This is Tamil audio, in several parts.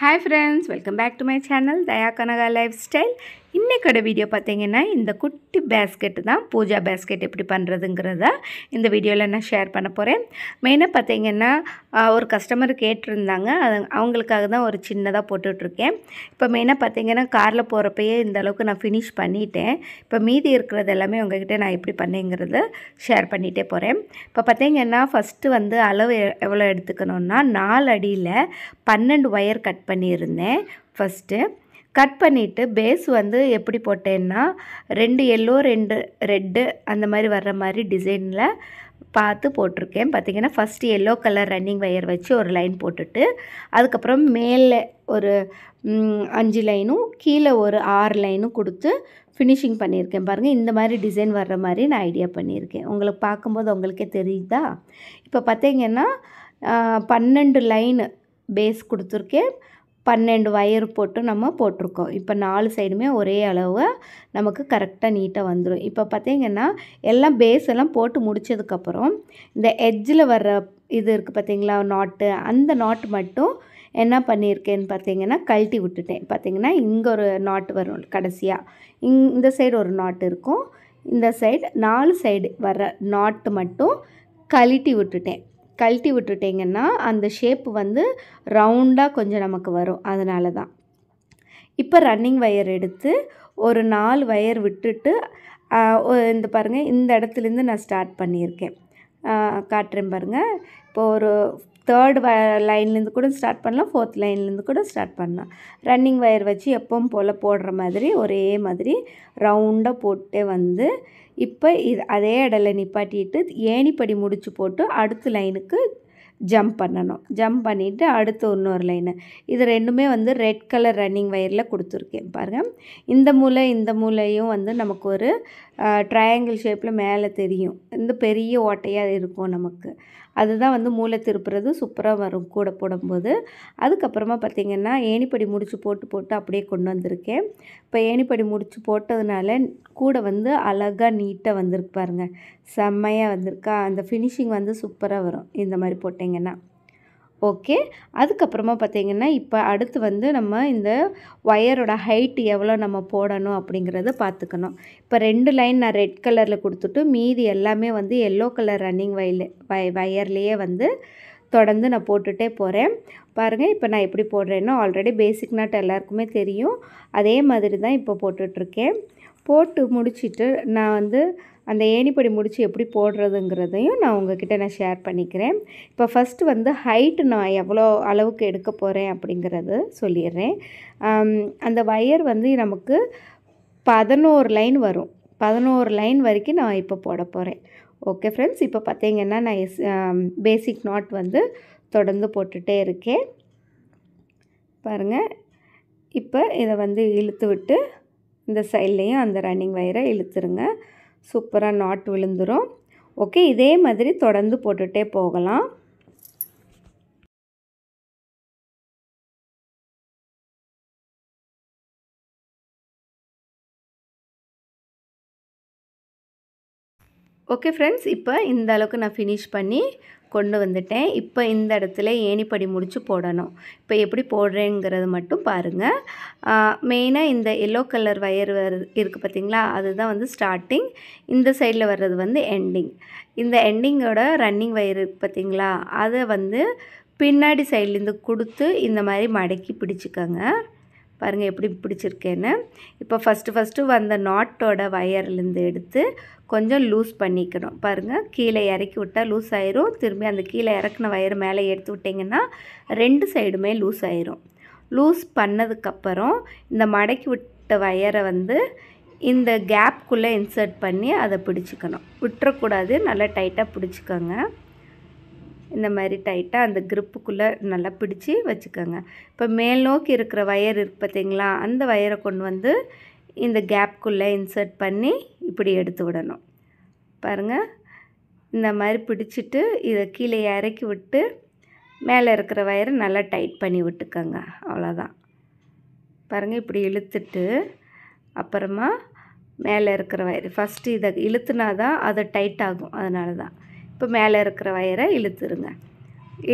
Hi friends, welcome back to my channel Daya Kanaga Lifestyle. இன்னைக்கோட வீடியோ பார்த்தீங்கன்னா இந்த குட்டி பேஸ்கெட் தான் பூஜா பேஸ்கெட் எப்படி பண்ணுறதுங்கிறத இந்த வீடியோவில் நான் ஷேர் பண்ண போகிறேன். மெயினாக பார்த்தீங்கன்னா ஒரு கஸ்டமர் கேட்டிருந்தாங்க, அவங்களுக்காக தான் ஒரு சின்னதாக போட்டுட்ருக்கேன். இப்போ மெயினாக பார்த்தீங்கன்னா காரில் போகிறப்பயே இந்த அளவுக்கு நான் ஃபினிஷ் பண்ணிட்டேன். இப்போ மீதி இருக்கிறது எல்லாமே உங்கள்கிட்ட நான் எப்படி பண்ணேங்கிறத ஷேர் பண்ணிகிட்டே போகிறேன். இப்போ பார்த்தீங்கன்னா ஃபஸ்ட்டு வந்து அளவு எவ்வளோ எடுத்துக்கணுன்னா 4 அடியில் 12 ஒயர் கட் பண்ணியிருந்தேன். ஃபஸ்ட்டு கட் பண்ணிவிட்டு பேஸ் வந்து எப்படி போட்டேன்னா 2 எல்லோ 2 ரெட்டு அந்த மாதிரி வர்ற மாதிரி டிசைனில் பார்த்து போட்டிருக்கேன். பார்த்திங்கன்னா first yellow colour running wire வச்சு ஒரு லைன் போட்டுட்டு அதுக்கப்புறம் மேலே ஒரு 5 லைனும் கீழே ஒரு 6 லைனும் கொடுத்து ஃபினிஷிங் பண்ணியிருக்கேன். பாருங்கள், இந்த மாதிரி டிசைன் வர்ற மாதிரி நான் ஐடியா பண்ணியிருக்கேன். உங்களுக்கு பார்க்கும்போது உங்களுக்கே தெரியுதா? இப்போ பார்த்திங்கன்னா 12 லைனு பேஸ் கொடுத்துருக்கேன், 12 ஒயர் போட்டு நம்ம போட்டிருக்கோம். இப்போ 4 சைடுமே ஒரே அளவு நமக்கு கரெக்டாக நீட்டாக வந்துடும். இப்போ பார்த்திங்கன்னா எல்லாம் பேஸ் எல்லாம் போட்டு முடித்ததுக்கப்புறம் இந்த எட்ஜில் வர்ற இது இருக்குது பார்த்திங்களா, நாட்டு, அந்த நாட்டு மட்டும் என்ன பண்ணியிருக்கேன்னு பார்த்திங்கன்னா கழட்டி விட்டுட்டேன். பார்த்திங்கன்னா இங்கே ஒரு நாட்டு வரும் கடைசியாக, இந்த சைடு ஒரு நாட்டு இருக்கும், இந்த சைடு 4 சைடு வர்ற நாட்டு மட்டும் கழட்டி விட்டுட்டேங்கன்னா அந்த ஷேப்பு வந்து ரவுண்டாக கொஞ்சம் நமக்கு வரும். அதனால தான் இப்போ ரன்னிங் ஒயர் எடுத்து ஒரு 4 ஒயர் விட்டுட்டு இந்த பாருங்கள், இந்த இடத்துலேருந்து நான் ஸ்டார்ட் பண்ணியிருக்கேன். காட்டுறேன் பாருங்கள். இப்போ ஒரு 3rd லைன்லேருந்து கூட ஸ்டார்ட் பண்ணலாம், 4th லைன்லேருந்து கூட ஸ்டார்ட் பண்ணலாம். ரன்னிங் ஒயர் வச்சு எப்பவும் போல் போடுற மாதிரி ஒரே மாதிரி ரவுண்டாக போட்டே வந்து இப்போ இது அதே இடத்துல நிப்பாட்டிட்டு ஏணிப்படி முடிச்சு போட்டு அடுத்த லைனுக்கு ஜம்ப் பண்ணணும். ஜம்ப் பண்ணிவிட்டு அடுத்து இன்னொரு லைனு. இது ரெண்டுமே வந்து ரெட் கலர் ரன்னிங் ஒயரில் கொடுத்துருக்கேன். பாருங்கள், இந்த மூலையும் வந்து நமக்கு ஒரு ட்ரையாங்கிள் ஷேப்பில் மேலே தெரியும். இந்த பெரிய ஓட்டையாக இருக்கும் நமக்கு. அதுதான் வந்து மூளை திருப்புறது சூப்பராக வரும் கூட போடும்போது. அதுக்கப்புறமா பார்த்திங்கன்னா ஏணிப்படி முடிச்சு போட்டு அப்படியே கொண்டு வந்திருக்கேன். இப்போ ஏணிப்படி முடிச்சு போட்டதுனால கூட வந்து அழகாக நீட்டாக வந்திருக்கு பாருங்கள், செம்மையாக வந்திருக்கா. அந்த ஃபினிஷிங் வந்து சூப்பராக வரும் இந்த மாதிரி போட்டிங்கன்னா. ஓகே, அதுக்கப்புறமா பார்த்திங்கன்னா இப்போ அடுத்து வந்து நம்ம இந்த ஒயரோட ஹைட்டு எவ்வளோ நம்ம போடணும் அப்படிங்கிறத பார்த்துக்கணும். இப்போ 2 லைன் நான் ரெட் கலரில் கொடுத்துட்டு மீதி எல்லாமே வந்து எல்லோ கலர் ரன்னிங் ஒயர்லேயே வந்து தொடர்ந்து நான் போட்டுகிட்டே போகிறேன். பாருங்கள், இப்போ நான் எப்படி போடுறேன்னா ஆல்ரெடி பேசிக் நாட் எல்லாருக்குமே தெரியும், அதே மாதிரி தான் இப்போ போட்டுட்ருக்கேன். போட்டு முடிச்சுட்டு நான் வந்து அந்த ஏணிப்படி முடித்து எப்படி போடுறதுங்கிறதையும் நான் உங்ககிட்ட நான் ஷேர் பண்ணிக்கிறேன். இப்போ ஃபஸ்ட்டு வந்து ஹைட்டு நான் எவ்வளோ அளவுக்கு எடுக்க போகிறேன் அப்படிங்கிறது சொல்லிடுறேன். அந்த ஒயர் வந்து நமக்கு 11 லைன் வரும். 11 லைன் வரைக்கும் நான் இப்போ போட போகிறேன். ஓகே ஃப்ரெண்ட்ஸ், இப்போ பார்த்திங்கன்னா நான் பேசிக் நாட் வந்து தொடர்ந்து போட்டுகிட்டே இருக்கேன். பாருங்கள், இப்போ இதை வந்து இழுத்து விட்டு இந்த சைட்லேயும் அந்த ரன்னிங் ஒயரை இழுத்துருங்க. சூப்பராக நாட் விழுந்துடும். ஓகே, இதே மாதிரி தொடர்ந்து போட்டுகிட்டே போகலாம். ஓகே ஃப்ரெண்ட்ஸ், இப்போ இந்த அளவுக்கு நான் ஃபினிஷ் பண்ணி கொண்டு வந்துட்டேன். இப்போ இந்த இடத்துல ஏணிப்படி முடித்து போடணும். இப்போ எப்படி போடுறேங்கிறது மட்டும் பாருங்கள். மெயினாக இந்த எல்லோ கலர் ஒயர் இருக்குது பார்த்திங்களா, அதுதான் வந்து ஸ்டார்டிங். இந்த சைடில் வர்றது வந்து எண்டிங். இந்த எண்டிங்கோட ரன்னிங் ஒயர் இருக்குது பார்த்திங்களா, அதை வந்து பின்னாடி சைட்லேருந்து கொடுத்து இந்த மாதிரி மடக்கி பிடிச்சிக்கோங்க. பாருங்கள் எப்படி பிடிச்சிருக்கேன்னு. இப்போ ஃபஸ்ட்டு வந்த நாட்டோட ஒயர்லேருந்து எடுத்து கொஞ்சம் லூஸ் பண்ணிக்கணும். பாருங்கள், கீழே இறக்கி விட்டால் லூஸ் ஆயிரும். திரும்பி அந்த கீழே இறக்குன ஒயர் மேலே எடுத்து விட்டிங்கன்னா 2 சைடுமே லூஸ் ஆயிரும். லூஸ் பண்ணதுக்கப்புறம் இந்த மடக்கி விட்ட ஒயரை வந்து இந்த கேப்புக்குள்ளே இன்சர்ட் பண்ணி அதை பிடிச்சிக்கணும். விட்டுறக்கூடாது, நல்லா டைட்டாக பிடிச்சிக்கோங்க. இந்த மாதிரி டைட்டாக அந்த க்ரிப்புக்குள்ளே நல்லா பிடிச்சி வச்சுக்கோங்க. இப்போ மேல் நோக்கி இருக்கிற ஒயர் இருக்குது பார்த்திங்களா, அந்த ஒயரை கொண்டு வந்து இந்த கேப்புக்குள்ளே இன்சர்ட் பண்ணி இப்படி எடுத்து விடணும். பாருங்கள், இந்த மாதிரி பிடிச்சிட்டு இதை கீழே இறக்கி விட்டு மேலே இருக்கிற ஒயரை நல்லா டைட் பண்ணி விட்டுக்கோங்க. அவ்வளோதான். பாருங்கள், இப்படி இழுத்துட்டு அப்புறமா மேலே இருக்கிற ஒயர் ஃபஸ்ட்டு இதை இழுத்துனா தான் அதை டைட் ஆகும். அதனால தான் இப்போ மேலே இருக்கிற ஒயரை இழுத்துருங்க.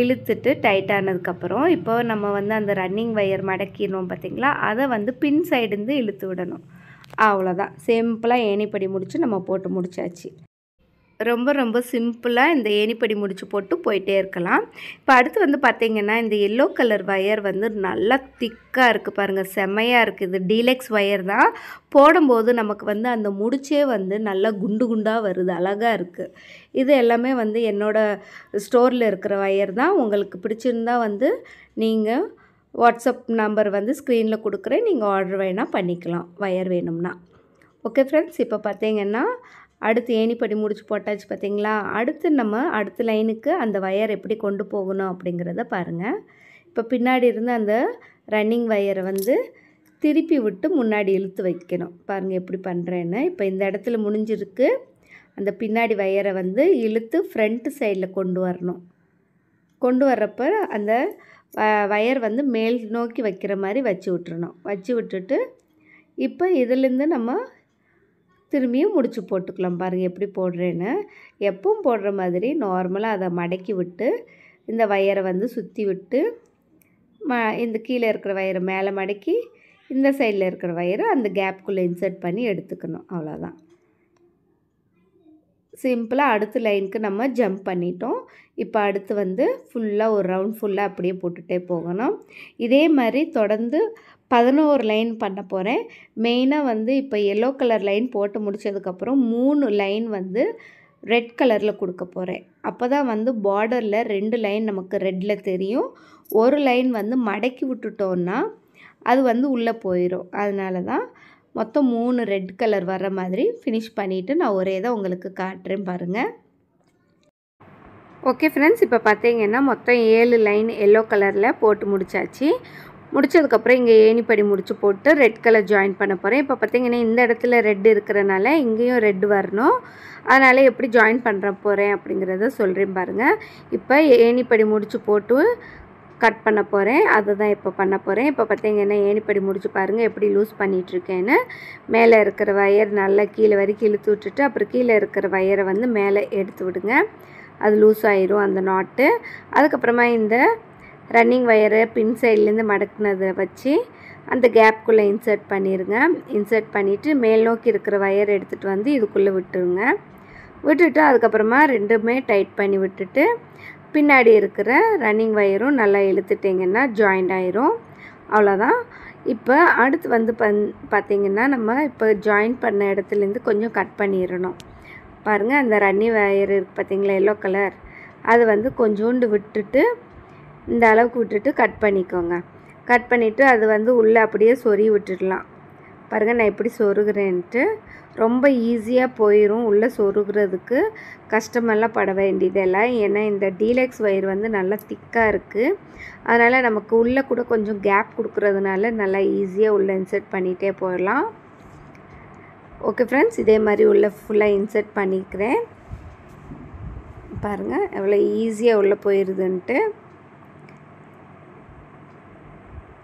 இழுத்துட்டு டைட் ஆனதுக்கப்புறம் இப்போ நம்ம வந்து அந்த ரன்னிங் வயர் மடக்கிடணும் பார்த்திங்களா, அதை வந்து பின் சைடுந்து இழுத்து விடணும். அவ்வளோதான். சிம்பிளாக ஏணிப்படி முடிச்சு நம்ம போட்டு முடிச்சாச்சு. ரொம்ப ரொம்ப சிம்பிளாக இந்த ஏணிப்படி முடிச்சு போட்டு போயிட்டே இருக்கலாம். இப்போ அடுத்து வந்து பார்த்திங்கன்னா இந்த எல்லோ கலர் வயர் வந்து நல்லா திக்காக இருக்குது பாருங்கள், செம்மையாக இருக்குது. இது டீலக்ஸ் வயர் தான். போடும்போது நமக்கு வந்து அந்த முடிச்சே வந்து நல்லா குண்டு குண்டாக வருது, அழகாக இருக்குது. இது எல்லாமே வந்து என்னோடய ஸ்டோரில் இருக்கிற வயர் தான். உங்களுக்கு பிடிச்சிருந்தா வந்து நீங்கள் வாட்ஸ்அப் நம்பர் வந்து ஸ்க்ரீனில் கொடுக்குறேன், நீங்கள் ஆர்டர் வேணால் பண்ணிக்கலாம் வயர் வேணும்னா. ஓகே ஃப்ரெண்ட்ஸ், இப்போ பார்த்திங்கன்னா அடுத்து ஏணிப்படி முடிச்சு போட்டாச்சு பார்த்திங்களா. அடுத்து நம்ம அடுத்த லைனுக்கு அந்த வயர் எப்படி கொண்டு போகணும் அப்படிங்கிறத பாருங்கள். இப்போ பின்னாடி இருந்து அந்த ரன்னிங் வயரை வந்து திருப்பி விட்டு முன்னாடி இழுத்து வைக்கணும். பாருங்கள் எப்படி பண்ணுறேன்னு. இப்போ இந்த இடத்துல முடிஞ்சிருக்கு. அந்த பின்னாடி வயரை வந்து இழுத்து ஃப்ரண்ட் சைடில் கொண்டு வரணும். கொண்டு வர்றப்போ அந்த வயர் வந்து மேல் நோக்கி வைக்கிற மாதிரி வச்சு விட்டுறணும். வச்சு விட்டுட்டு இப்போ இதிலேருந்து நம்ம திரும்பியும் முடிச்சு போட்டுக்கலாம். பாருங்கள் எப்படி போடுறேன்னு. எப்பவும் போடுற மாதிரி நார்மலாக அதை மடக்கி விட்டு இந்த வயரை வந்து சுற்றி விட்டு இந்த கீழே இருக்கிற வயரை மேலே மடக்கி இந்த சைடில் இருக்கிற வயரை அந்த கேப்புக்குள்ளே இன்சர்ட் பண்ணி எடுத்துக்கணும். அவ்வளோதான். சிம்பிளாக அடுத்த லைனுக்கு நம்ம ஜம்ப் பண்ணிட்டோம். இப்போ அடுத்து வந்து ஃபுல்லாக ஒரு ரவுண்ட் ஃபுல்லாக அப்படியே போட்டுகிட்டே போகணும். இதே மாதிரி தொடர்ந்து 11 லைன் பண்ண போகிறேன். மெயினாக வந்து இப்போ எல்லோ கலர் லைன் போட்டு முடித்ததுக்கப்புறம் 3 லைன் வந்து ரெட் கலரில் கொடுக்க போகிறேன். அப்போ தான் வந்து பார்டரில் 2 லைன் நமக்கு ரெட்டில் தெரியும். ஒரு லைன் வந்து மடக்கி விட்டுட்டோன்னா அது வந்து உள்ளே போயிடும். அதனால தான் மொத்தம் 3 ரெட் கலர் வர்ற மாதிரி ஃபினிஷ் பண்ணிவிட்டு நான் ஒரே தான் உங்களுக்கு காட்டுறேன் பாருங்கள். ஓகே ஃப்ரெண்ட்ஸ், இப்போ பார்த்தீங்கன்னா மொத்தம் 7 லைன் எல்லோ கலரில் போட்டு முடித்தாச்சு. முடித்ததுக்கப்புறம் இங்கே ஏணிப்படி முடிச்சு போட்டு ரெட் கலர் ஜாயின் பண்ண போகிறேன். இப்போ பார்த்திங்கன்னா இந்த இடத்துல ரெட் இருக்கிறனால இங்கேயும் ரெட் வரணும். அதனால் எப்படி ஜாயின் பண்ணுற போகிறேன் அப்படிங்கிறத சொல்கிறேன் பாருங்கள். இப்போ ஏணிப்படி முடிச்சு போட்டு கட் பண்ண போகிறேன். அதுதான் இப்போ பண்ண போகிறேன். இப்போ பார்த்திங்கன்னா ஏணிப்படி முடிச்சு பாருங்கள் எப்படி லூஸ் பண்ணிகிட்ருக்கேன்னு. மேலே இருக்கிற வயர் நல்லா கீழே வரைக்கும் இழுத்து விட்டுட்டு அப்புறம் கீழே இருக்கிற வயரை வந்து மேலே எடுத்து விடுங்க. அது லூஸ் ஆயிரும் அந்த நாட்டு. அதுக்கப்புறமா இந்த ரன்னிங் வயரை பின் சைட்லேருந்து மடக்குனதை வச்சு அந்த கேப்புக்குள்ளே இன்சர்ட் பண்ணிடுங்க. இன்சர்ட் பண்ணிவிட்டு மேல் நோக்கி இருக்கிற வயர் எடுத்துகிட்டு வந்து இதுக்குள்ளே விட்டுருங்க. விட்டுட்டு அதுக்கப்புறமா ரெண்டுமே டைட் பண்ணி விட்டுட்டு பின்னாடி இருக்கிற ரன்னிங் வயரும் நல்லா இழுத்துட்டிங்கன்னா ஜாயிண்ட் ஆயிரும். அவ்வளோதான். இப்போ அடுத்து வந்து பார்த்திங்கன்னா நம்ம இப்போ ஜாயின் பண்ண இடத்துலேருந்து கொஞ்சம் கட் பண்ணிடணும். பாருங்கள் அந்த ரன்னிங் வயர் இருக்குது பார்த்திங்களா எல்லோ கலர், அது வந்து கொஞ்சோண்டு விட்டுட்டு இந்த அளவுக்கு விட்டுட்டு கட் பண்ணிக்கோங்க. கட் பண்ணிவிட்டு அது வந்து உள்ளே அப்படியே சொருகி விட்டுடலாம். பாருங்கள் நான் எப்படி சொருகிறேன்ட்டு. ரொம்ப ஈஸியாக போயிடும். உள்ளே சொருகிறதுக்கு கஷ்டமெல்லாம் பட வேண்டியதெல்லாம். ஏன்னா இந்த டீலக்ஸ் வயர் வந்து நல்லா திக்காக இருக்குது. அதனால் நமக்கு உள்ளே கூட கொஞ்சம் கேப் கொடுக்குறதுனால நல்லா ஈஸியாக உள்ளே இன்சர்ட் பண்ணிகிட்டே போயிடலாம். ஓகே ஃப்ரெண்ட்ஸ், இதே மாதிரி உள்ளே ஃபுல்லாக இன்சர்ட் பண்ணிக்கிறேன். பாருங்கள் எவ்வளோ ஈஸியாக உள்ளே போயிடுதுன்ட்டு.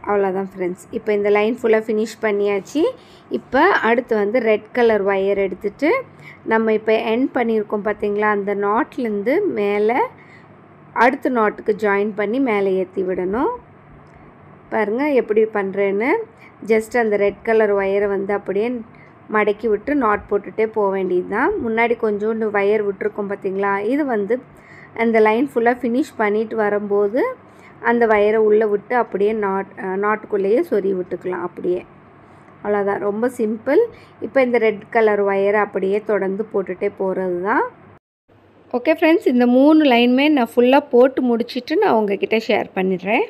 அவ்வளோதான் ஃப்ரெண்ட்ஸ். இப்போ இந்த லைன் ஃபுல்லாக ஃபினிஷ் பண்ணியாச்சு. இப்போ அடுத்து வந்து ரெட் கலர் ஒயர் எடுத்துகிட்டு நம்ம இப்போ எண்ட் பண்ணியிருக்கோம் பார்த்திங்களா, அந்த நாட்லேருந்து மேலே அடுத்த நாட்டுக்கு ஜாயின் பண்ணி மேலே ஏற்றி விடணும். பாருங்கள் எப்படி பண்ணுறேன்னு. ஜஸ்ட் அந்த ரெட் கலர் ஒயரை வந்து அப்படியே மடக்கி விட்டு நாட் போட்டுகிட்டே போக வேண்டியது தான். முன்னாடி கொஞ்சோண்டு ஒயர் விட்டுருக்கோம் பார்த்திங்களா, இது வந்து அந்த லைன் ஃபுல்லாக ஃபினிஷ் பண்ணிட்டு வரும்போது அந்த வயரை உள்ளே விட்டு அப்படியே நாட்டுக்குள்ளேயே சொருகி விட்டுக்கலாம் அப்படியே. அவ்வளோதான், ரொம்ப சிம்பிள். இப்போ இந்த ரெட் கலர் ஒயரை அப்படியே தொடர்ந்து போட்டுகிட்டே போகிறது தான். ஓகே ஃப்ரெண்ட்ஸ், இந்த 3 லைனுமே நான் ஃபுல்லாக போட்டு முடிச்சுட்டு நான் உங்ககிட்ட ஷேர் பண்ணிடுறேன்.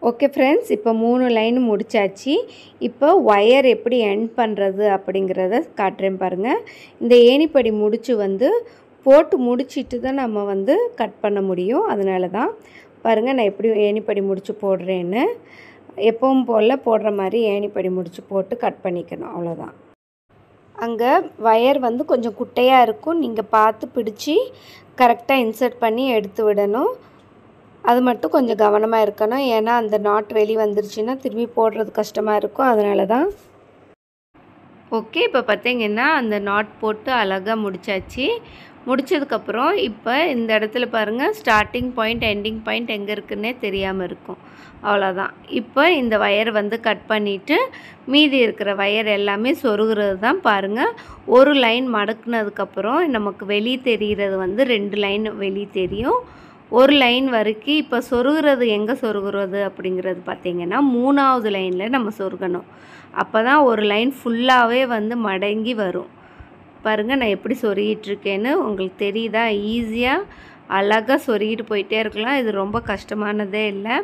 ஓகே ஃப்ரெண்ட்ஸ், இப்போ 3 லைன் முடிச்சாச்சு. இப்போ ஒயர் எப்படி எண்ட் பண்ணுறது அப்படிங்கிறத காட்டுறேன் பாருங்கள். இந்த ஏணிப்படி முடிச்சு வந்து போட்டு முடிச்சிட்டு தான் நம்ம வந்து கட் பண்ண முடியும். அதனால தான் பாருங்கள் நான் எப்படி ஏணிப்படி முடிச்சு போடுறேன்னு. எப்பவும் போல் போடுற மாதிரி ஏணிப்படி முடிச்சு போட்டு கட் பண்ணிக்கணும், அவ்வளோதான். அங்கே வயர் வந்து கொஞ்சம் குட்டையாக இருக்கும். நீங்கள் பார்த்து பிடிச்சி கரெக்டாக இன்சர்ட் பண்ணி எடுத்து விடணும். அது மட்டும் கொஞ்சம் கவனமாக இருக்கணும். ஏன்னா அந்த நாட் வெளியே வந்துருச்சுன்னா திரும்பி போடுறது கஷ்டமாக இருக்கும். அதனால தான். ஓகே, இப்போ பார்த்தீங்கன்னா அந்த நாட் போட்டு அழகாக முடிச்சாச்சு. முடித்ததுக்கப்புறம் இப்போ இந்த இடத்துல பாருங்கள், ஸ்டார்டிங் பாயிண்ட் எண்டிங் பாயிண்ட் எங்கே இருக்குன்னே தெரியாமல் இருக்கும். அவ்வளோதான். இப்போ இந்த வயர் வந்து கட் பண்ணிவிட்டு மீதி இருக்கிற வயர் எல்லாமே சொருகிறது தான். பாருங்கள், ஒரு லைன் மடக்குனதுக்கப்புறம் நமக்கு வெளியே தெரிகிறது வந்து 2 லைன் வெளியே தெரியும். ஒரு லைன் வரைக்கும் இப்போ சொருகிறது எங்கே சொருகிறது அப்படிங்கிறது பார்த்திங்கன்னா 3ஆவது லைனில் நம்ம சொருகணும். அப்போ தான் ஒரு லைன் ஃபுல்லாகவே வந்து மடங்கி வரும். பாருங்கள், நான் எப்படி சொருகிட்டுருக்கேன்னு உங்களுக்கு தெரியுதா? ஈஸியாக அழகாக சொருகிட்டு போயிட்டே இருக்கலாம். இது ரொம்ப கஷ்டமானதே இல்லை.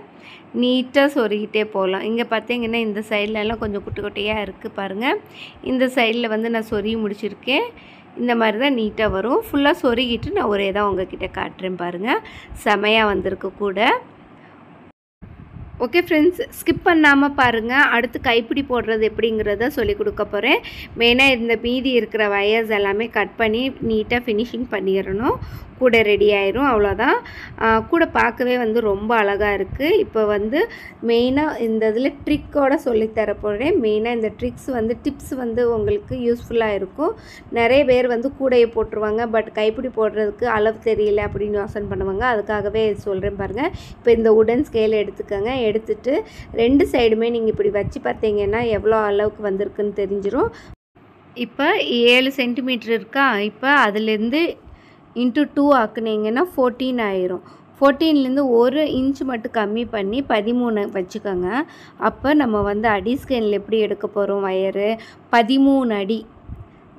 நீட்டாக சொருகிட்டே போகலாம். இங்கே பார்த்தீங்கன்னா இந்த சைட்லலாம் கொஞ்சம் குட்டி குட்டியாக இருக்குது பாருங்கள். இந்த சைடில் வந்து நான் சொருகி முடிச்சிருக்கேன். இந்த மாதிரி தான் நீட்டாக வரும். ஃபுல்லாக சொருகிட்டு நான் ஒரே தான் உங்ககிட்ட காட்டுறேன் பாருங்கள். செமையாக வந்திருக்கு கூட. ஓகே ஃப்ரெண்ட்ஸ், ஸ்கிப் பண்ணாமல் பாருங்கள். அடுத்து கைப்பிடி போடுறது எப்படிங்கிறத சொல்லி கொடுக்க போகிறேன். மெயினாக இந்த மீதி இருக்கிற வயர்ஸ் எல்லாமே கட் பண்ணி நீட்டாக ஃபினிஷிங் பண்ணிடணும். கூட ரெடி ஆயிரும். அவ்வளோதான். கூட பார்க்கவே வந்து ரொம்ப அழகாக இருக்குது. இப்போ வந்து மெயினாக இந்த இதில் ட்ரிக்கோடு சொல்லித்தர போகிறேன். மெயினாக இந்த ட்ரிக்ஸ் வந்து டிப்ஸ் வந்து உங்களுக்கு யூஸ்ஃபுல்லாக இருக்கும். நிறைய பேர் வந்து கூடையை போட்டுருவாங்க, பட் கைப்பிடி போடுறதுக்கு அளவு தெரியல அப்படின்னு யோசனை பண்ணுவாங்க. அதுக்காகவே சொல்கிறேன் பாருங்கள். இப்போ இந்த உடன் ஸ்கேல் எடுத்துக்கோங்க. எடுத்துட்டு 2 சைடுமே நீங்கள் இப்படி வச்சு பார்த்தீங்கன்னா எவ்வளோ அளவுக்கு வந்திருக்குன்னு தெரிஞ்சிடும். இப்போ 7 சென்டிமீட்டர் இருக்கா? இப்போ அதுலேருந்து இன்ட்டு 2 ஆக்குனீங்கன்னா 14 ஆயிரும். 14லேருந்து 1 இன்ச்சு மட்டும் கம்மி பண்ணி 13 வச்சுக்கோங்க. அப்போ நம்ம வந்து அடி ஸ்கேலில் எப்படி எடுக்க போகிறோம்? வயரு 13 அடி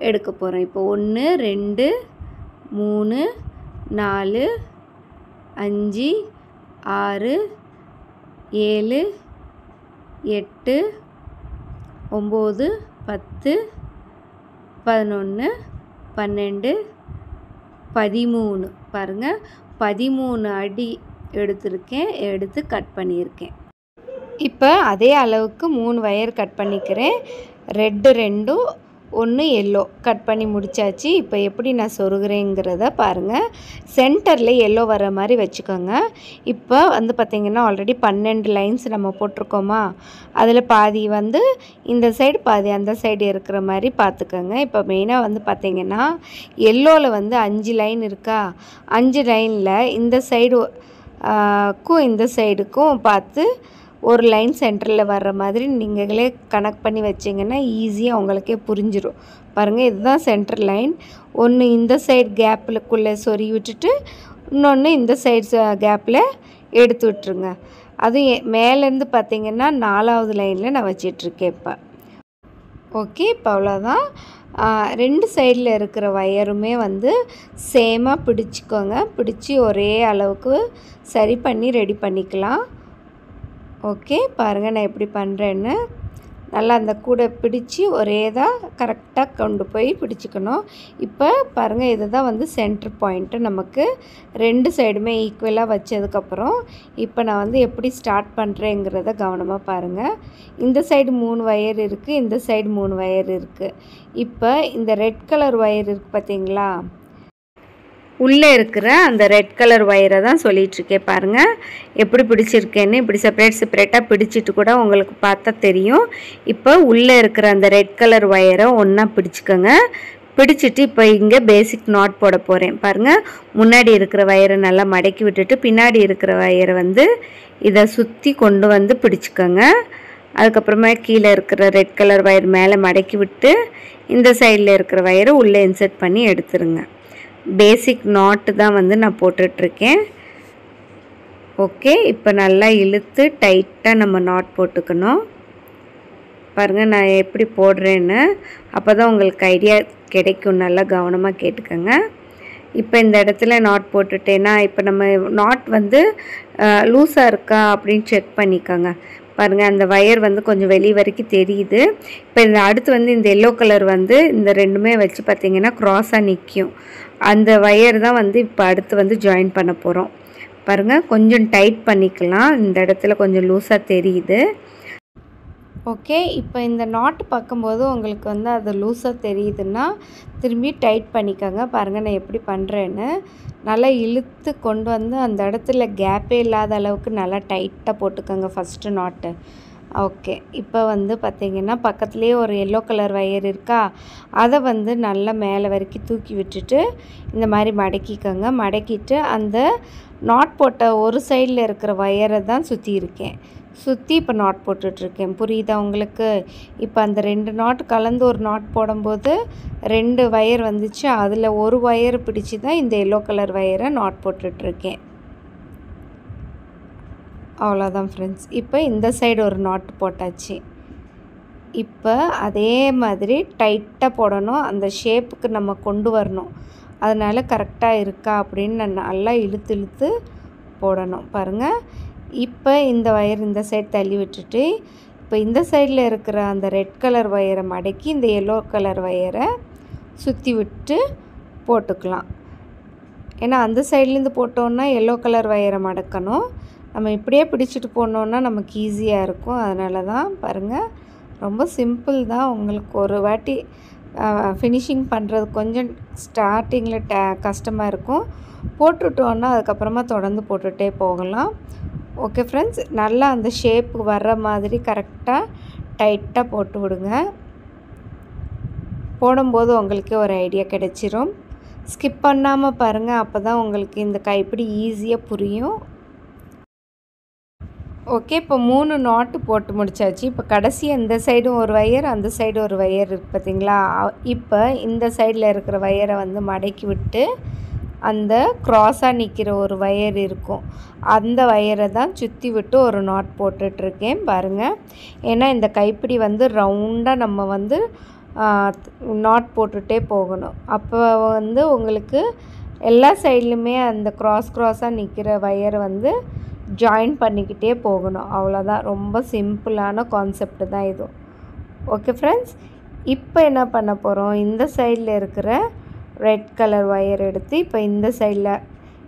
எடுக்க போகிறோம். இப்போ 1 2 3 4 5 6 7 8 9 10 11 12 13 பாருங்கள், 13 அடி எடுத்திருக்கேன். எடுத்து கட் பண்ணியிருக்கேன். இப்போ அதே அளவுக்கு 3 வயர் கட் பண்ணிக்கிறேன். ரெட்டு 2 1 எல்லோ கட் பண்ணி முடித்தாச்சு. இப்போ எப்படி நான் சொருகிறேங்கிறத பாருங்கள். சென்டரில் எல்லோ வர மாதிரி வச்சுக்கோங்க. இப்போ வந்து பார்த்திங்கன்னா ஆல்ரெடி 12 லைன்ஸ் நம்ம போட்டிருக்கோமா, அதில் பாதி வந்து இந்த சைடு பாதி அந்த சைடு இருக்கிற மாதிரி பார்த்துக்கோங்க. இப்போ மெயினாக வந்து பார்த்திங்கன்னா எல்லோவில் வந்து 5 லைன் இருக்கா? 5 லைனில் இந்த சைடுக்கும் இந்த சைடுக்கும் பார்த்து ஒரு லைன் சென்டரில் வர்ற மாதிரி நீங்களே கனெக்ட் பண்ணி வச்சிங்கன்னா ஈஸியாக உங்களுக்கே புரிஞ்சிடும். பாருங்கள், இதுதான் சென்டர் லைன். ஒன்று இந்த சைடு கேப்பிலுக்குள்ளே சொருகி விட்டுட்டு இன்னொன்று இந்த சைடு கேப்பில் எடுத்து விட்டுருங்க. அதுவும் மேலேருந்து பார்த்திங்கன்னா 4ஆவது லைனில் நான் வச்சிட்ருக்கேன் இப்போ. ஓகே, இப்போ அவ்வளோதான். 2 சைடில் இருக்கிற வயருமே வந்து சேமாக பிடிச்சிக்கோங்க. பிடிச்சி ஒரே அளவுக்கு சரி பண்ணி ரெடி பண்ணிக்கலாம். ஓகே, பாருங்கள் நான் எப்படி பண்ணுறேன்னு. நல்லா அந்த கூடை பிடிச்சி ஒரே தான் கரெக்டாக கொண்டு போய் பிடிச்சிக்கணும். இப்போ பாருங்கள், இது தான் வந்து சென்டர் பாயிண்ட்டு. நமக்கு 2 சைடுமே ஈக்குவலாக வச்சதுக்கப்புறம் இப்போ நான் வந்து எப்படி ஸ்டார்ட் பண்ணுறேங்கிறத கவனமாக பாருங்கள். இந்த சைடு 3 வயர் இருக்குது, இந்த சைடு 3 வயர் இருக்குது. இப்போ இந்த ரெட் கலர் வயர் இருக்குது பார்த்தீங்களா? உள்ளே இருக்கிற அந்த ரெட் கலர் வயரை தான் சொல்லிகிட்ருக்கேன். பாருங்கள் எப்படி பிடிச்சிருக்கேன்னு. இப்படி செப்பரேட்டாக பிடிச்சிட்டு கூட உங்களுக்கு பார்த்தா தெரியும். இப்போ உள்ளே இருக்கிற அந்த ரெட் கலர் வயரை ஒன்றா பிடிச்சிக்கோங்க. பிடிச்சிட்டு இப்போ இங்கே பேசிக் நாட் போட போகிறேன். பாருங்கள், முன்னாடி இருக்கிற வயரை நல்லா மடக்கி விட்டுட்டு பின்னாடி இருக்கிற வயரை வந்து இதை சுற்றி கொண்டு வந்து பிடிச்சிக்கோங்க. அதுக்கப்புறமா கீழே இருக்கிற ரெட் கலர் வயர் மேலே மடக்கி விட்டு இந்த சைடில் இருக்கிற வயரை உள்ளே இன்சர்ட் பண்ணி எடுத்துருங்க. பேசிக் நாட்டு தான் வந்து நான் போட்டுட்ருக்கேன். ஓகே, இப்போ நல்லா இழுத்து டைட்டாக நம்ம நாட் போட்டுக்கணும். பாருங்கள் நான் எப்படி போடுறேன்னு. அப்போ தான் உங்களுக்கு ஐடியா கிடைக்கும். நல்லா கவனமாக கேட்டுக்கோங்க. இப்போ இந்த இடத்துல நாட் போட்டுட்டேன்னா இப்போ நம்ம நாட் வந்து லூஸாக இருக்கா அப்படின்னு செக் பண்ணிக்கோங்க. பாருங்கள், அந்த வயர் வந்து கொஞ்சம் வெளியே வரைக்கும் தெரியுது. இப்போ இந்த அடுத்து வந்து இந்த எல்லோ கலர் வந்து இந்த ரெண்டுமே வச்சு பார்த்திங்கன்னா க்ராஸாக நிற்கும். அந்த வயர் தான் வந்து இப்போ அடுத்து வந்து ஜாயின் பண்ண போகிறோம். பாருங்கள், கொஞ்சம் டைட் பண்ணிக்கலாம். இந்த இடத்துல கொஞ்சம் லூஸாக தெரியுது. ஓகே, இப்போ இந்த நாட் பார்க்கும்போது உங்களுக்கு வந்து அது லூஸாக தெரியுதுன்னா திரும்பி டைட் பண்ணிக்கோங்க. பாருங்கள் நான் எப்படி பண்ணுறேன்னு. நல்லா இழுத்து கொண்டு வந்து அந்த இடத்துல கேப்பே இல்லாத அளவுக்கு நல்லா டைட்டாக போட்டுக்கோங்க ஃபஸ்ட்டு நாட்டு. ஓகே, இப்போ வந்து பார்த்திங்கன்னா பக்கத்துலேயே ஒரு எல்லோ கலர் ஒயர் இருக்கா, அதை வந்து நல்லா மேலே வரைக்கும் தூக்கி விட்டுட்டு இந்த மாதிரி மடக்கிக்கோங்க. மடக்கிட்டு அந்த நாட் போட்ட ஒரு சைடில் இருக்கிற ஒயரை தான் சுற்றி இப்போ நாட் போட்டுட்ருக்கேன். புரியுதா உங்களுக்கு? இப்போ அந்த 2 நாட் கலந்து ஒரு நாட் போடும்போது 2 ஒயர் வந்துச்சு. அதில் ஒரு ஒயர் பிடிச்சி தான் இந்த எல்லோ கலர் ஒயரை நாட் போட்டுட்ருக்கேன். அவ்வளோதான் ஃப்ரெண்ட்ஸ். இப்போ இந்த சைடு ஒரு நாட் போட்டாச்சு. இப்போ அதே மாதிரி டைட்டாக போடணும். அந்த ஷேப்புக்கு நம்ம கொண்டு வரணும். அதனால் கரெக்டாக இருக்கா அப்படின்னு நான் நல்லா இழுத்து போடணும். பாருங்கள், இப்போ இந்த ஒயர் இந்த சைடு தள்ளி விட்டுட்டு இப்போ இந்த சைடில் இருக்கிற அந்த ரெட் கலர் ஒயரை மடக்கி இந்த எல்லோ கலர் ஒயரை சுற்றி விட்டு போட்டுக்கலாம். ஏன்னா அந்த சைட்லேருந்து போட்டோன்னா எல்லோ கலர் ஒயரை மடக்கணும். நம்ம இப்படியே பிடிச்சிட்டு போனோன்னா நமக்கு ஈஸியாக இருக்கும். அதனால தான் பாருங்கள், ரொம்ப சிம்பிள் தான். உங்களுக்கு ஒரு வாட்டி ஃபினிஷிங் பண்ணுறது கொஞ்சம் ஸ்டார்டிங்கில் கஷ்டமாக இருக்கும். போட்டுட்டோன்னா அதுக்கப்புறமா தொடர்ந்து போட்டுகிட்டே போகலாம். ஓகே ஃப்ரெண்ட்ஸ், நல்லா அந்த ஷேப்பு வர்ற மாதிரி கரெக்டாக டைட்டாக போட்டு விடுங்க. போடும்போது உங்களுக்கே ஒரு ஐடியா கிடைச்சிரும். ஸ்கிப் பண்ணாமல் பாருங்கள், அப்போ தான் உங்களுக்கு இந்த கைப்பிடி ஈஸியாக புரியும். ஓகே, இப்போ 3 நாட்டு போட்டு முடிச்சாச்சு. இப்போ கடைசியாக இந்த சைடும் ஒரு ஒயர், அந்த சைடு ஒரு ஒயர் இருக்குது பார்த்தீங்களா? இப்போ இந்த சைடில் இருக்கிற ஒயரை வந்து மடக்கி விட்டு அந்த க்ராஸாக நிற்கிற ஒரு ஒயர் இருக்கும், அந்த ஒயரை தான் சுற்றி விட்டு ஒரு நாட் போட்டுட்ருக்கேன் பாருங்கள். ஏன்னா இந்த கைப்பிடி வந்து ரவுண்டாக நம்ம வந்து நாட் போட்டுகிட்டே போகணும். அப்போ வந்து உங்களுக்கு எல்லா சைட்லையுமே அந்த க்ராஸாக நிற்கிற ஒயரை வந்து ஜாயின் பண்ணிக்கிட்டே போகணும். அவ்வளோதான். ரொம்ப சிம்பிளான கான்செப்ட் தான் இது. ஓகே ஃப்ரெண்ட்ஸ், இப்போ என்ன பண்ண போகிறோம், இந்த சைடில் இருக்கிற ரெட் கலர் ஒயர் எடுத்து இப்போ இந்த சைடில்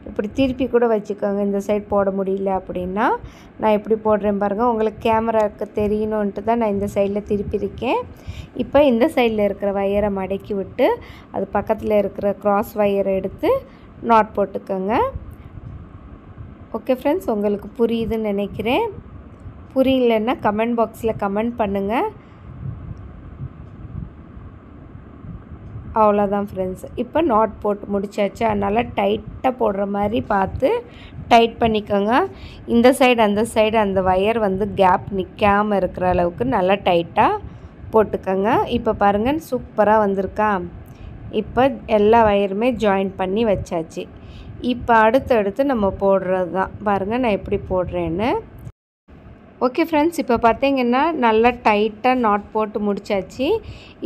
இப்படி திருப்பி கூட வச்சுக்கோங்க. இந்த சைடு போட முடியல அப்படின்னா நான் எப்படி போடுறேன் பாருங்கள். உங்களுக்கு கேமராவுக்கு தெரியணுன்ட்டு தான் நான் இந்த சைடில் திருப்பியிருக்கேன். இப்போ இந்த சைடில் இருக்கிற ஒயரை மடக்கி விட்டு அது பக்கத்தில் இருக்கிற க்ராஸ் ஒயரை எடுத்து நாட் போட்டுக்கோங்க. ஓகே ஃப்ரெண்ட்ஸ், உங்களுக்கு புரியுதுன்னு நினைக்கிறேன். புரியலன்னா கமெண்ட் பாக்ஸில் கமெண்ட் பண்ணுங்கள். அவ்வளோதான் ஃப்ரெண்ட்ஸ். இப்போ நாட் போட்டு முடிச்சாச்சு. அதனால் டைட்டாக போடுற மாதிரி பார்த்து டைட் பண்ணிக்கோங்க. இந்த சைடு அந்த சைடு அந்த ஒயர் வந்து கேப் நிற்காமல் இருக்கிற அளவுக்கு நல்லா டைட்டாக போட்டுக்கோங்க. இப்போ பாருங்கள், சூப்பராக வந்திருக்கா? இப்போ எல்லா ஒயருமே ஜாயின் பண்ணி வச்சாச்சு. இப்போ அடுத்தடுத்து நம்ம போடுறது தான். பாருங்கள் நான் எப்படி போடுறேன்னு. ஓகே ஃப்ரெண்ட்ஸ், இப்போ பார்த்தீங்கன்னா நல்லா டைட்டாக நாட் போட்டு முடிச்சாச்சு.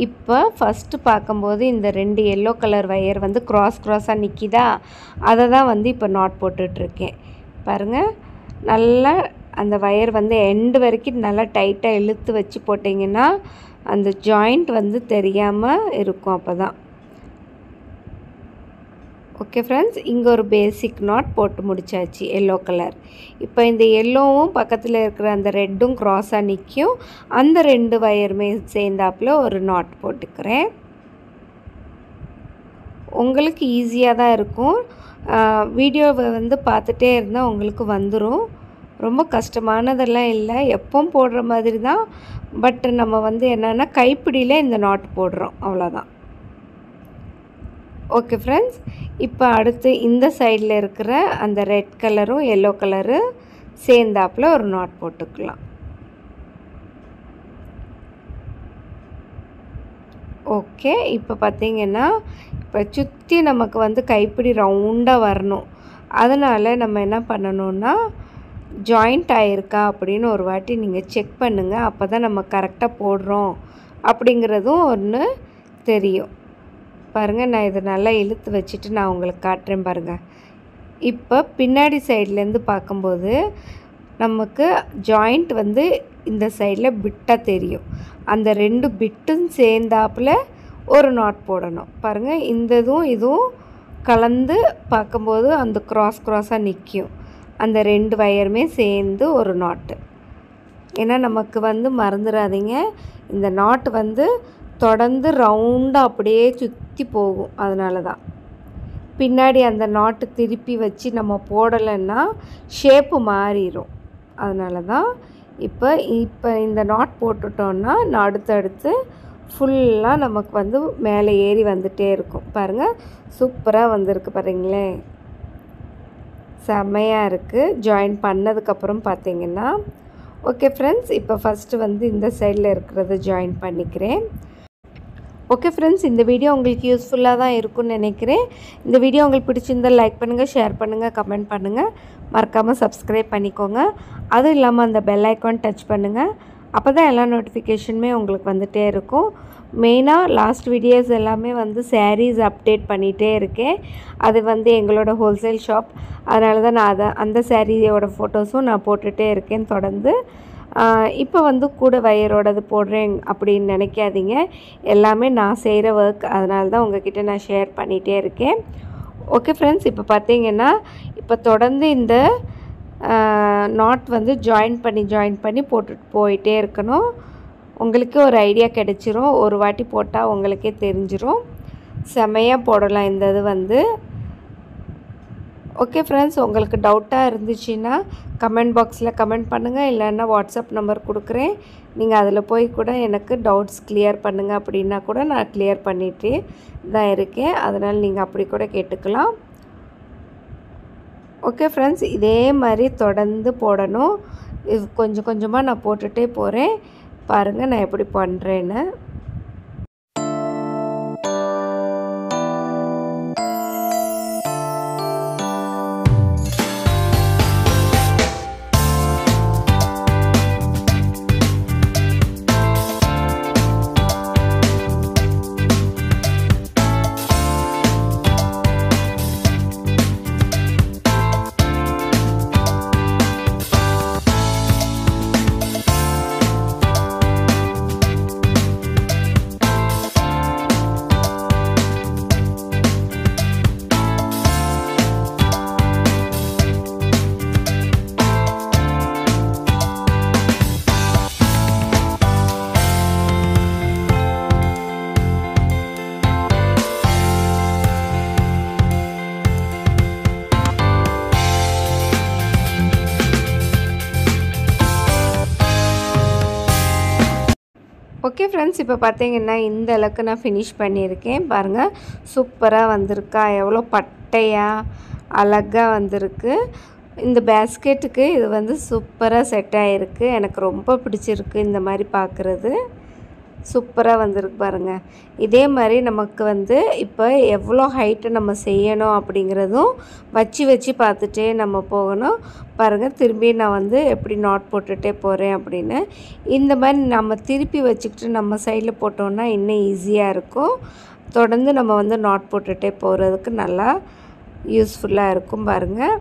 இப்போ ஃபஸ்ட்டு பார்க்கும்போது இந்த 2 எல்லோ கலர் ஒயர் வந்து க்ராஸாக நிற்கிதா, அதை தான் வந்து இப்போ நாட் போட்டுட்ருக்கேன். பாருங்கள், நல்லா அந்த ஒயர் வந்து எண்டு வரைக்கும் நல்லா டைட்டாக இழுத்து வச்சு போட்டிங்கன்னா அந்த ஜாயிண்ட் வந்து தெரியாமல் இருக்கும். அப்போ தான் ஓகே ஃப்ரெண்ட்ஸ், இங்கே ஒரு பேசிக் நாட் போட்டு முடிச்சாச்சு எல்லோ கலர். இப்போ இந்த எல்லோவும் பக்கத்தில் இருக்கிற அந்த ரெட்டும் க்ராஸாக நிற்கும். அந்த 2 ஒயருமே சேர்ந்தாப்பில் ஒரு நாட் போட்டுக்கிறேன். உங்களுக்கு ஈஸியாக தான் இருக்கும். வீடியோவை வந்து பார்த்துட்டே இருந்தால் உங்களுக்கு வந்துடும். ரொம்ப கஷ்டமானதெல்லாம் இல்லை, எப்பவும் போடுற மாதிரி தான். பட் நம்ம வந்து என்னென்னா கைப்பிடியில் இந்த நாட் போடுறோம், அவ்வளோதான். ஓகே ஃப்ரெண்ட்ஸ், இப்போ அடுத்து இந்த சைடில் இருக்கிற அந்த ரெட் கலரும் எல்லோ கலரு சேர்ந்தாப்பில் ஒரு நாட் போட்டுக்கலாம். ஓகே, இப்போ பார்த்திங்கன்னா இப்போ சுற்றி நமக்கு வந்து கைப்பிடி ரவுண்டாக வரணும். அதனால் நம்ம என்ன பண்ணணுன்னா ஜாயிண்ட் ஆகிருக்கா அப்படின்னு ஒரு வாட்டி நீங்கள் செக் பண்ணுங்கள். அப்போ தான் நம்ம கரெக்டாக போடுறோம் அப்படிங்கிறதும் ஒன்று தெரியும். பாருங்கள், நான் இதை நல்லா இழுத்து வச்சுட்டு நான் உங்களுக்கு காட்டுறேன் பாருங்கள். இப்போ பின்னாடி சைட்லேருந்து பார்க்கும்போது நமக்கு ஜாயிண்ட் வந்து இந்த சைடில் பிட்டாக தெரியும். அந்த 2 பிட்டும் சேர்ந்தாப்பில் ஒரு நாட் போடணும். பாருங்கள், இந்த இதுவும் கலந்து பார்க்கும்போது அந்த க்ராஸாக நிற்கும். அந்த 2 ஒயருமே சேர்ந்து ஒரு நாட்டு. ஏன்னா நமக்கு வந்து மறந்துடாதீங்க, இந்த நாட் வந்து தொடர்ந்து ரவுண்டாக அப்படியே சுற்றி போகும். அதனால தான் பின்னாடி அந்த நாட்டு திருப்பி வச்சு நம்ம போடலைன்னா ஷேப்பு மாறிடும். அதனால தான் இப்போ இந்த நாட் போட்டுட்டோன்னா அடுத்தடுத்து ஃபுல்லாக நமக்கு வந்து மேலே ஏறி வந்துகிட்டே இருக்கும். பாருங்கள், சூப்பராக வந்திருக்கு பாருங்களேன், செம்மையாக இருக்குது. ஜாயின் பண்ணதுக்கப்புறம் பார்த்திங்கன்னா ஓகே ஃப்ரெண்ட்ஸ், இப்போ ஃபஸ்ட்டு வந்து இந்த சைடில் இருக்கிறத ஜாயின் பண்ணிக்கிறேன். ஓகே ஃப்ரெண்ட்ஸ், இந்த வீடியோ உங்களுக்கு யூஸ்ஃபுல்லாக தான் இருக்கும்னு நினைக்கிறேன். இந்த வீடியோ உங்களுக்கு பிடிச்சிருந்தால் லைக் பண்ணுங்கள், ஷேர் பண்ணுங்கள், கமெண்ட் பண்ணுங்கள், மறக்காமல் சப்ஸ்கிரைப் பண்ணிக்கோங்க. அதுவும் இல்லாமல் அந்த பெல் ஐக்கான் டச் பண்ணுங்கள். அப்போ தான் எல்லா நோட்டிஃபிகேஷனுமே உங்களுக்கு வந்துகிட்டே இருக்கும். மெயினாக லாஸ்ட் வீடியோஸ் எல்லாமே வந்து சாரீஸ் அப்டேட் பண்ணிகிட்டே இருக்கேன். அது வந்து எங்களோட ஹோல்சேல் ஷாப், அதனால தான் நான் அந்த சாரியோட ஃபோட்டோஸும் நான் போட்டுகிட்டே இருக்கேன் தொடர்ந்து. இப்போ வந்து கூட வயரோடது போடுறேன் அப்படின்னு நினைக்காதீங்க, எல்லாமே நான் செய்கிற ஒர்க், அதனால தான் உங்ககிட்ட நான் ஷேர் பண்ணிகிட்டே இருக்கேன். ஓகே ஃப்ரெண்ட்ஸ், இப்போ பார்த்தீங்கன்னா இப்போ தொடர்ந்து இந்த நாட் வந்து ஜாயின் பண்ணி போட்டுட்டு போயிட்டே இருக்கணும். உங்களுக்கு ஒரு ஐடியா கிடைச்சிரும், ஒரு வாட்டி போட்டால் உங்களுக்கே தெரிஞ்சிரும். செமையாக போடலாம் இந்த இது வந்து. ஓகே ஃப்ரெண்ட்ஸ், உங்களுக்கு டவுட்டாக இருந்துச்சுன்னா கமெண்ட் பாக்ஸில் கமெண்ட் பண்ணுங்கள், இல்லைன்னா வாட்ஸ்அப் நம்பர் கொடுக்குறேன், நீங்கள் அதில் போய் கூட எனக்கு டவுட்ஸ் கிளியர் பண்ணுங்கள் அப்படின்னா கூட நான் கிளியர் பண்ணிகிட்டே தான் இருக்கேன். அதனால் நீங்கள் அப்படி கூட கேட்டுக்கலாம். ஓகே ஃப்ரெண்ட்ஸ், இதே மாதிரி தொடர்ந்து போடணும். இது கொஞ்சம் கொஞ்சமாக நான் போட்டுகிட்டே போகிறேன். பாருங்கள் நான் எப்படி பண்ணுறேன்னு. ஓகே ஃப்ரெண்ட்ஸ், இப்போ பார்த்தீங்கன்னா இந்த அளவுக்கு நான் ஃபினிஷ் பண்ணியிருக்கேன். பாருங்கள் சூப்பராக வந்திருக்கா, எவ்வளோ பட்டையாக அழகாக வந்திருக்கு. இந்த பேஸ்கெட்டுக்கு இது வந்து சூப்பராக செட் ஆகிருக்கு. எனக்கு ரொம்ப பிடிச்சிருக்கு இந்த மாதிரி பார்க்குறது. சூப்பராக வந்திருக்கு பாருங்கள். இதே மாதிரி நமக்கு வந்து இப்போ எவ்வளோ ஹைட்டு நம்ம செய்யணும் அப்படிங்கிறதும் வச்சு பார்த்துட்டே நம்ம போகணும். பாருங்கள், திரும்பி நான் வந்து எப்படி நாட் போட்டுகிட்டே போகிறேன் அப்படின்னு. இந்த மாதிரி நம்ம திருப்பி வச்சுக்கிட்டு நம்ம சைடில் போட்டோன்னா இன்னும் ஈஸியாக இருக்கும். தொடர்ந்து நம்ம வந்து நாட் போட்டுகிட்டே போகிறதுக்கு நல்லா யூஸ்ஃபுல்லாக இருக்கும். பாருங்கள்,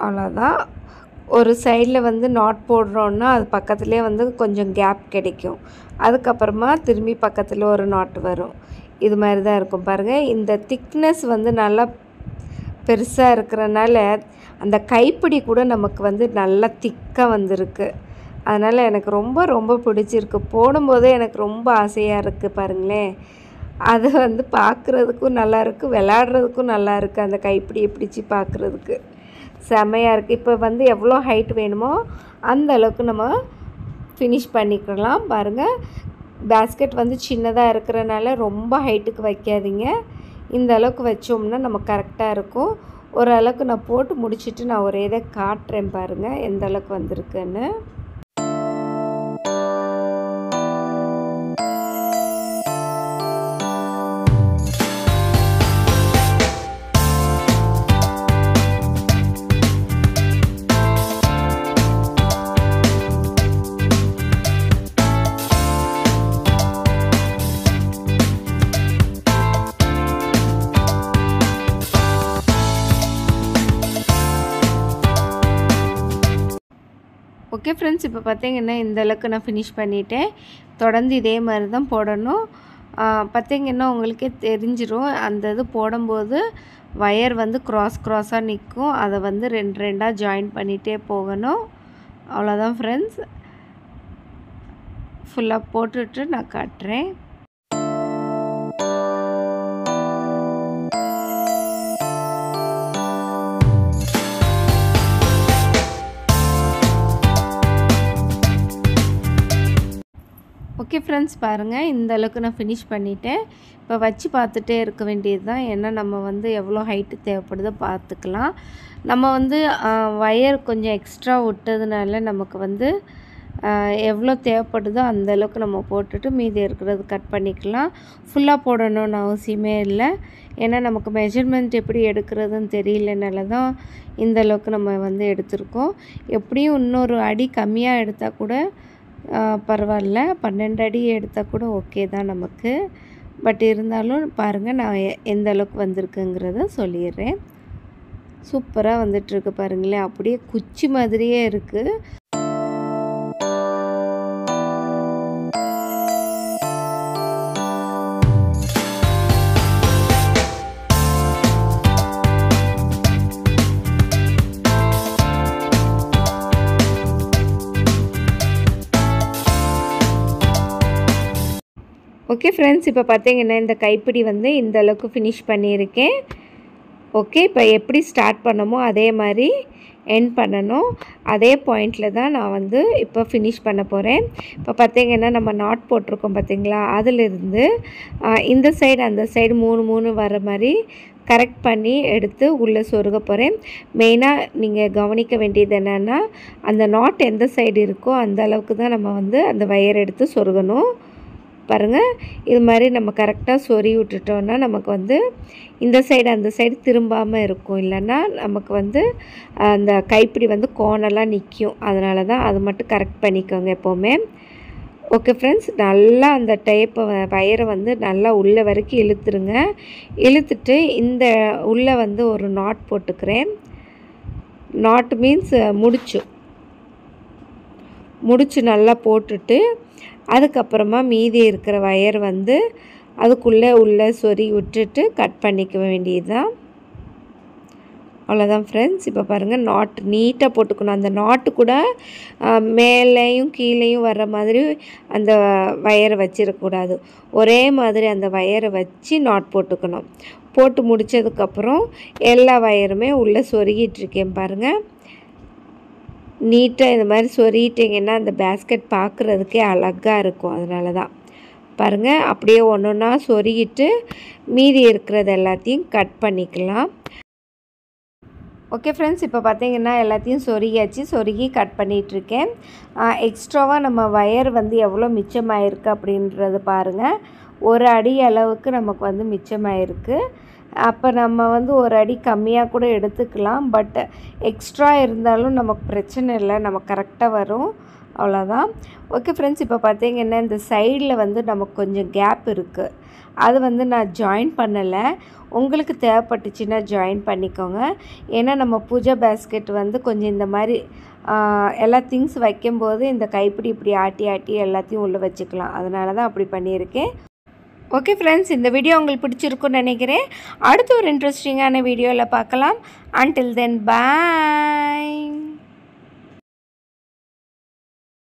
அவ்வளோதான். ஒரு சைடில் வந்து நாட் போடுறோன்னா அது பக்கத்துலேயே வந்து கொஞ்சம் கேப் கிடைக்கும். அதுக்கப்புறமா திரும்பி பக்கத்தில் ஒரு நாட் வரும். இது மாதிரி தான் இருக்கும். பாருங்கள், இந்த திக்னஸ் வந்து நல்லா பெருசாக இருக்கிறனால அந்த கைப்பிடி கூட நமக்கு வந்து நல்லா திக்காக வந்திருக்கு. அதனால் எனக்கு ரொம்ப பிடிச்சிருக்கு. போடும்போதே எனக்கு ரொம்ப ஆசையாக இருக்குது. பாருங்களேன், அது வந்து பார்க்குறதுக்கும் நல்லாயிருக்கு, விளையாடுறதுக்கும் நல்லாயிருக்கு. அந்த கைப்பிடியை பிடிச்சி பார்க்குறதுக்கு செம்மையாக இருக்குது. இப்போ வந்து எவ்வளோ ஹைட் வேணுமோ அந்த அளவுக்கு நம்ம ஃபினிஷ் பண்ணிக்கலாம். பாருங்கள், பேஸ்கெட் வந்து சின்னதாக இருக்கிறனால ரொம்ப ஹைட்டுக்கு வைக்காதீங்க. இந்த அளவுக்கு வச்சோம்னா நம்ம கரெக்டாக இருக்கும். ஓரளவுக்கு நான் போட்டு முடிச்சுட்டு நான் ஒரே இதை காட்டுறேன். பாருங்கள் எந்த அளவுக்கு வந்திருக்குன்னு. ஓகே ஃப்ரெண்ட்ஸ், இப்போ பார்த்தீங்கன்னா இந்த அளவுக்கு நான் ஃபினிஷ் பண்ணிட்டேன். தொடர்ந்து இதே மாதிரி தான் போடணும். பார்த்தீங்கன்னா உங்களுக்கே தெரிஞ்சிடும். அந்த இது போடும்போது வயர் வந்து க்ராஸாக நிற்கும். அதை வந்து 2 2ஆக ஜாயின் பண்ணிகிட்டே போகணும். அவ்வளோதான் ஃப்ரெண்ட்ஸ். ஃபுல்லாக போட்டுட்டு நான் காட்டுறேன். ஓகே ஃப்ரெண்ட்ஸ், பாருங்கள் இந்த அளவுக்கு நான் ஃபினிஷ் பண்ணிட்டேன். இப்போ வச்சு பார்த்துட்டே இருக்க வேண்டியது தான். ஏன்னா நம்ம வந்து எவ்வளோ ஹைட்டு தேவைப்படுதோ பார்த்துக்கலாம். நம்ம வந்து வயர் கொஞ்சம் எக்ஸ்ட்ரா விட்டதுனால நமக்கு வந்து எவ்வளோ தேவைப்படுதோ அந்தளவுக்கு நம்ம போட்டுட்டு மீதி இருக்கிறது கட் பண்ணிக்கலாம். ஃபுல்லாக போடணும்னு அவசியமே இல்லை. ஏன்னா நமக்கு மெஷர்மெண்ட் எப்படி எடுக்கிறதுன்னு தெரியலனால தான் இந்தளவுக்கு நம்ம வந்து எடுத்திருக்கோம். எப்படியும் இன்னொரு அடி கம்மியாக எடுத்தால் கூட பரவாயில்ல. 12 அடி எடுத்தால் கூட ஓகே தான் நமக்கு. பட் இருந்தாலும் பாருங்கள் நான் எந்த அளவுக்கு வந்திருக்குங்கிறத சொல்லிடுறேன். சூப்பராக வந்துட்டுருக்கு பாருங்களேன். அப்படியே குச்சி மாதிரியே இருக்குது. ஓகே ஃப்ரெண்ட்ஸ், இப்போ பார்த்தீங்கன்னா இந்த கைப்பிடி வந்து இந்த அளவுக்கு ஃபினிஷ் பண்ணியிருக்கேன். ஓகே, இப்போ எப்படி ஸ்டார்ட் பண்ணமோ அதே மாதிரி எண்ட் பண்ணணும். அதே பாயிண்டில் தான் நான் வந்து இப்போ ஃபினிஷ் பண்ண போகிறேன். இப்போ பார்த்தீங்கன்னா நம்ம நாட் போட்டிருக்கோம் பார்த்தீங்களா, அதிலிருந்து இந்த சைடு அந்த சைடு 3 வர மாதிரி கரெக்ட் பண்ணி எடுத்து உள்ளே சொருக போகிறேன். மெயினாக நீங்கள் கவனிக்க வேண்டியது என்னென்னா, அந்த நாட் எந்த சைடு இருக்கோ அந்த அளவுக்கு தான் நம்ம வந்து அந்த வயர் எடுத்து சொருகணும். பாருங்கள், இது மாதிரி நம்ம கரெக்டாக சொறி விட்டுட்டோன்னா நமக்கு வந்து இந்த சைடு அந்த சைடு திரும்பாமல் இருக்கும். இல்லைன்னா நமக்கு வந்து அந்த கைப்பிடி வந்து கோணலாக நிற்கும். அதனால தான் அது மட்டும் கரெக்ட் பண்ணிக்கோங்க எப்போவுமே. ஓகே ஃப்ரெண்ட்ஸ், நல்லா அந்த டேப்பை வயரை வந்து நல்லா உள்ளே வரைக்கும் இழுத்துருங்க. இழுத்துட்டு இந்த உள்ளே வந்து ஒரு நாட் போட்டுக்கிறேன். நாட் மீன்ஸ் முடிச்சு நல்லா போட்டுட்டு அதுக்கப்புறமா மீதி இருக்கிற வயர் வந்து அதுக்குள்ளே சொறி விட்டுட்டு கட் பண்ணிக்க வேண்டியது தான். அவ்வளோதான் ஃப்ரெண்ட்ஸ். இப்போ பாருங்கள், நாட் நீட்டாக போட்டுக்கணும். அந்த நாட்டு கூட மேலேயும் கீழேயும் வர்ற மாதிரி அந்த வயரை வச்சிடக்கூடாது. ஒரே மாதிரி அந்த வயரை வச்சு நாட் போட்டுக்கணும். போட்டு முடித்ததுக்கப்புறம் எல்லா வயருமே உள்ளே சொருகிட்டுருக்கேன் பாருங்கள். நீட்டாக இந்த மாதிரி சொருகிட்டிங்கன்னா அந்த பேஸ்கெட் பார்க்குறதுக்கே அழகாக இருக்கும். அதனால தான் பாருங்கள், அப்படியே ஒன்றா சொருகிட்டு மீதி இருக்கிறது எல்லாத்தையும் கட் பண்ணிக்கலாம். ஓகே ஃப்ரெண்ட்ஸ், இப்போ பார்த்தீங்கன்னா எல்லாத்தையும் சொருகி கட் பண்ணிகிட்ருக்கேன். எக்ஸ்ட்ராவாக நம்ம வயர் வந்து எவ்வளோ மிச்சமாயிருக்கு அப்படின்றது பாருங்கள். 1 அடி அளவுக்கு நமக்கு வந்து மிச்சமாயிருக்கு. அப்போ நம்ம வந்து 1 அடி கம்மியாக கூட எடுத்துக்கலாம். பட் எக்ஸ்ட்ரா இருந்தாலும் நமக்கு பிரச்சனை இல்லை, நமக்கு கரெக்டாக வரும். அவ்வளோதான். ஓகே ஃப்ரெண்ட்ஸ், இப்போ பார்த்தீங்கன்னா இந்த சைடில் வந்து நமக்கு கொஞ்சம் கேப் இருக்குது. அது வந்து நான் ஜாயின் பண்ணலை. உங்களுக்கு தேவைப்பட்டுச்சுன்னா ஜாயின் பண்ணிக்கோங்க. ஏன்னா நம்ம பூஜா பேஸ்கெட் வந்து கொஞ்சம் இந்த மாதிரி எல்லா திங்ஸ் வைக்கும்போது இந்த கைப்பிடி இப்படி ஆட்டி எல்லாத்தையும் உள்ளே வச்சுக்கலாம். அதனால தான் அப்படி பண்ணியிருக்கேன். ஓகே ஃப்ரெண்ட்ஸ், இந்த வீடியோ உங்களுக்கு பிடிச்சிருக்குன்னு நினைக்கிறேன். அடுத்து ஒரு இன்ட்ரெஸ்டிங்கான வீடியோவில் பார்க்கலாம். Until then, bye.